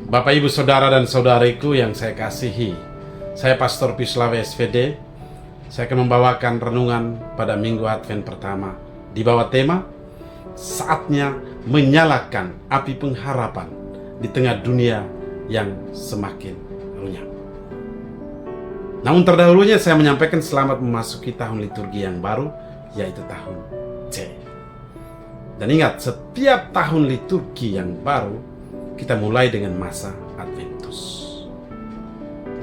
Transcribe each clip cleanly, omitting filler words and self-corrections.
Bapak, Ibu, Saudara, dan Saudariku yang saya kasihi, saya Pastor Pislawe SVD. Saya akan membawakan renungan pada Minggu Advent pertama di bawah tema Saatnya Menyalakan Api Pengharapan di Tengah Dunia yang Semakin Runyam. Namun terdahulunya saya menyampaikan selamat memasuki tahun liturgi yang baru, yaitu tahun C. Dan ingat, setiap tahun liturgi yang baru kita mulai dengan masa Adventus.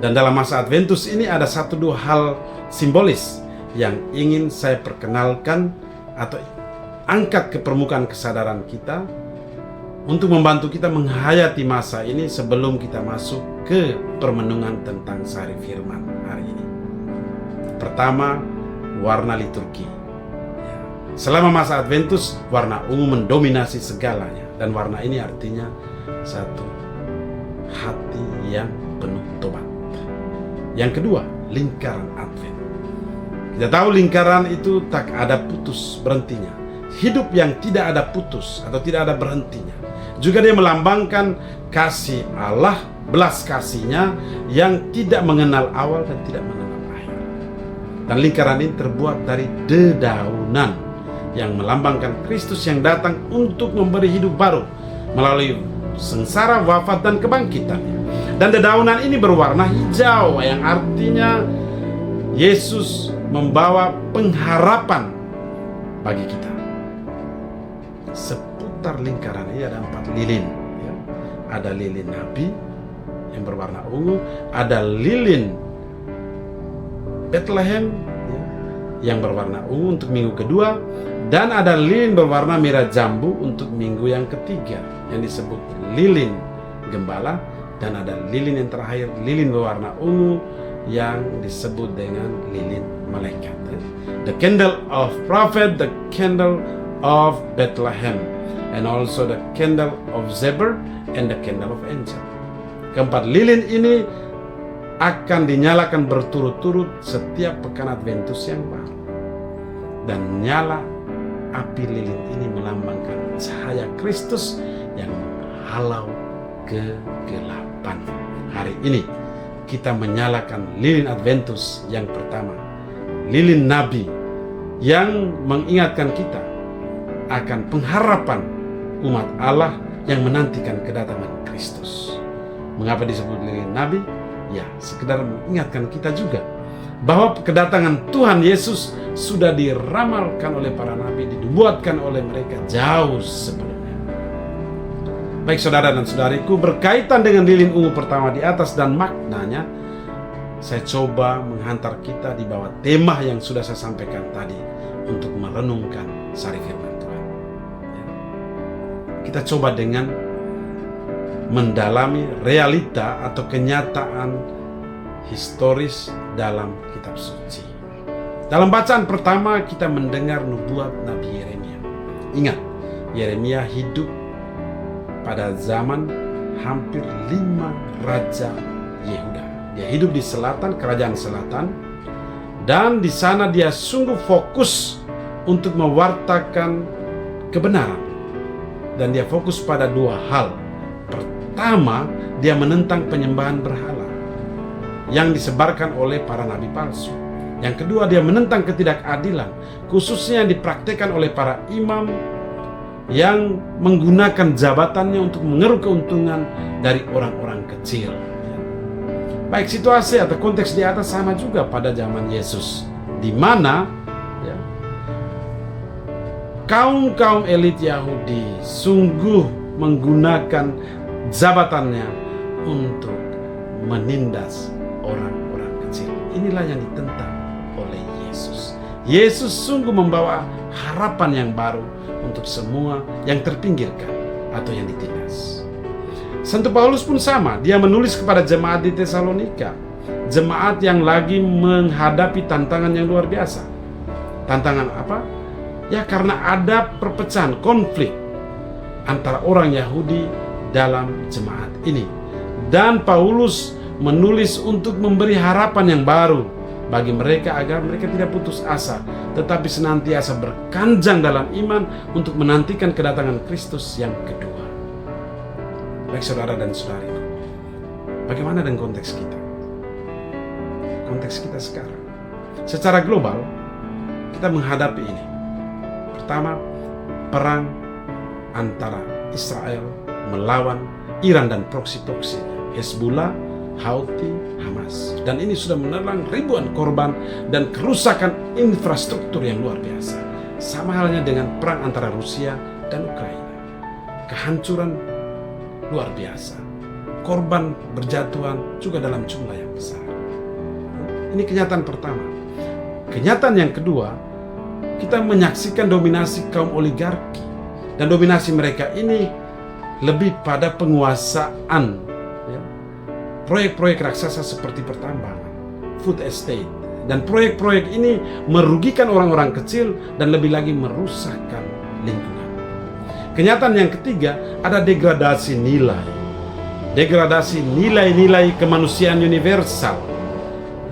Dan dalam masa Adventus ini ada satu dua hal simbolis yang ingin saya perkenalkan atau angkat ke permukaan kesadaran kita untuk membantu kita menghayati masa ini sebelum kita masuk ke permenungan tentang sari firman hari ini. Pertama, warna liturgi. Selama masa Adventus, warna ungu mendominasi segalanya, dan warna ini artinya satu, hati yang penuh tobat. Yang kedua, lingkaran Advent. Kita tahu lingkaran itu tak ada putus berhentinya. Hidup yang tidak ada putus atau tidak ada berhentinya. Juga dia melambangkan kasih Allah, belas kasihnya yang tidak mengenal awal dan tidak mengenal akhir. Dan lingkaran ini terbuat dari dedaunan yang melambangkan Kristus yang datang untuk memberi hidup baru melalui sengsara, wafat, dan kebangkitannya. Dan dedaunan ini berwarna hijau yang artinya Yesus membawa pengharapan bagi kita. Seputar lingkaran ini ada 4 lilin. Ada lilin nabi yang berwarna ungu, ada lilin Bethlehem yang berwarna ungu untuk minggu kedua, dan ada lilin berwarna merah jambu untuk minggu yang ketiga yang disebut lilin gembala, dan ada lilin yang terakhir, lilin berwarna ungu yang disebut dengan lilin malaikat. The candle of prophet, the candle of Bethlehem, and also the candle of Zebur, and the candle of angel. Keempat lilin ini akan dinyalakan berturut-turut setiap pekan Adventus yang baru. Dan nyala api lilin ini melambangkan cahaya Kristus yang menghalau kegelapan. Hari ini kita menyalakan lilin Adventus yang pertama, lilin nabi yang mengingatkan kita akan pengharapan umat Allah yang menantikan kedatangan Kristus. Mengapa disebut lilin nabi? Ya, sekedar mengingatkan kita juga bahwa kedatangan Tuhan Yesus sudah diramalkan oleh para nabi, dibuatkan oleh mereka jauh sebelumnya. Baik saudara dan saudariku, berkaitan dengan lilin ungu pertama di atas dan maknanya, saya coba menghantar kita di bawah tema yang sudah saya sampaikan tadi untuk merenungkan sari firman Tuhan. Kita coba dengan mendalami realita atau kenyataan historis dalam kitab suci. Dalam bacaan pertama kita mendengar nubuat Nabi Yeremia. Ingat, Yeremia hidup pada zaman hampir 5 raja Yehuda. Dia hidup di selatan, kerajaan selatan, dan di sana dia sungguh fokus untuk mewartakan kebenaran. Dan dia fokus pada 2 hal. Pertama, dia menentang penyembahan berhala yang disebarkan oleh para nabi palsu. Yang kedua, dia menentang ketidakadilan, khususnya yang dipraktikkan oleh para imam yang menggunakan jabatannya untuk mengeruk keuntungan dari orang-orang kecil. Baik, situasi atau konteks di atas sama juga pada zaman Yesus, di mana kaum elit Yahudi sungguh menggunakan jabatannya untuk menindas orang-orang kecil. Inilah yang ditentang oleh Yesus. Yesus sungguh membawa harapan yang baru untuk semua yang terpinggirkan atau yang ditindas. Santo Paulus pun sama. Dia menulis kepada jemaat di Tesalonika, jemaat yang lagi menghadapi tantangan yang luar biasa. Tantangan apa? Ya, karena ada perpecahan, konflik antara orang Yahudi dalam jemaat ini. Dan Paulus menulis untuk memberi harapan yang baru bagi mereka agar mereka tidak putus asa, tetapi senantiasa berkanjang dalam iman untuk menantikan kedatangan Kristus yang kedua. Baik saudara dan saudari, Bagaimana dengan konteks kita? Konteks kita sekarang. Secara global, kita menghadapi ini. Pertama, perang antara Israel melawan Iran dan proksi-proksi Hezbollah, Houthi, Hamas. Dan ini sudah menelan ribuan korban dan kerusakan infrastruktur yang luar biasa. Sama halnya dengan perang antara Rusia dan Ukraina. Kehancuran luar biasa. Korban berjatuhan juga dalam jumlah yang besar. Ini kenyataan pertama. Kenyataan yang kedua, kita menyaksikan dominasi kaum oligarki. Dan dominasi mereka ini lebih pada penguasaan proyek-proyek raksasa seperti pertambangan, food estate. Dan proyek-proyek ini merugikan orang-orang kecil dan lebih lagi merusakkan lingkungan. Kenyataan yang ketiga, ada degradasi nilai. Degradasi nilai-nilai kemanusiaan universal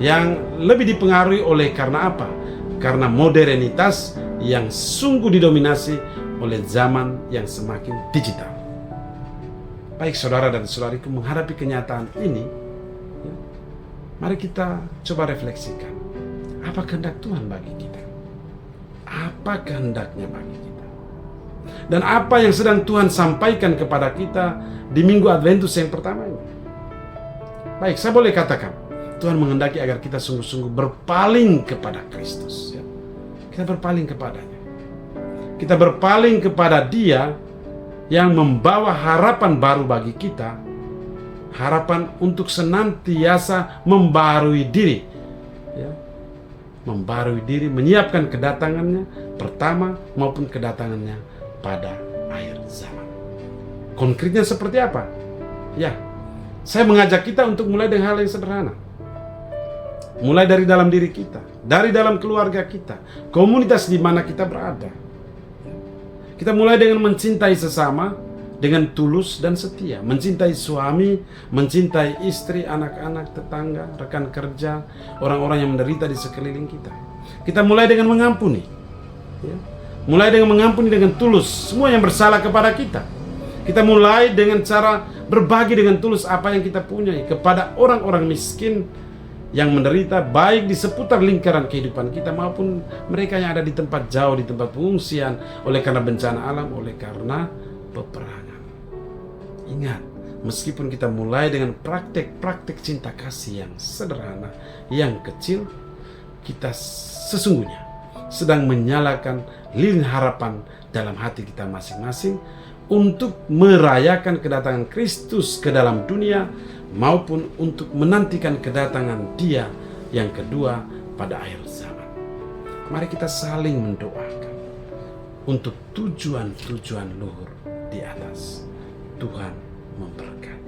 yang lebih dipengaruhi oleh karena apa? Karena modernitas yang sungguh didominasi oleh zaman yang semakin digital. Baik saudara dan saudariku, menghadapi kenyataan ini, mari kita coba refleksikan. Apa kehendak Tuhan bagi kita? Apa kehendaknya bagi kita? Dan apa yang sedang Tuhan sampaikan kepada kita di Minggu Adventus yang pertama ini? Baik, saya boleh katakan, Tuhan menghendaki agar kita sungguh-sungguh berpaling kepada Kristus. Kita berpaling kepadanya. Kita berpaling kepada Dia yang membawa harapan baru bagi kita, harapan untuk senantiasa membarui diri, membarui diri, menyiapkan kedatangannya pertama maupun kedatangannya pada akhir zaman. Konkretnya seperti apa? Ya, saya mengajak kita untuk mulai dengan hal yang sederhana. Mulai dari dalam diri kita, dari dalam keluarga kita, komunitas di mana kita berada. Kita mulai dengan mencintai sesama dengan tulus dan setia. Mencintai suami, mencintai istri, anak-anak, tetangga, rekan kerja, orang-orang yang menderita di sekeliling kita. Kita mulai dengan mengampuni. Mulai dengan mengampuni dengan tulus semua yang bersalah kepada kita. Kita mulai dengan cara berbagi dengan tulus apa yang kita punya kepada orang-orang miskin yang menderita, baik di seputar lingkaran kehidupan kita maupun mereka yang ada di tempat jauh, di tempat pengungsian oleh karena bencana alam, oleh karena peperangan. Ingat, meskipun kita mulai dengan praktek-praktek cinta kasih yang sederhana, yang kecil, kita sesungguhnya sedang menyalakan lilin harapan dalam hati kita masing-masing untuk merayakan kedatangan Kristus ke dalam dunia maupun untuk menantikan kedatangan Dia yang kedua pada akhir zaman. Mari kita saling mendoakan untuk tujuan-tujuan luhur di atas. Tuhan memberkati.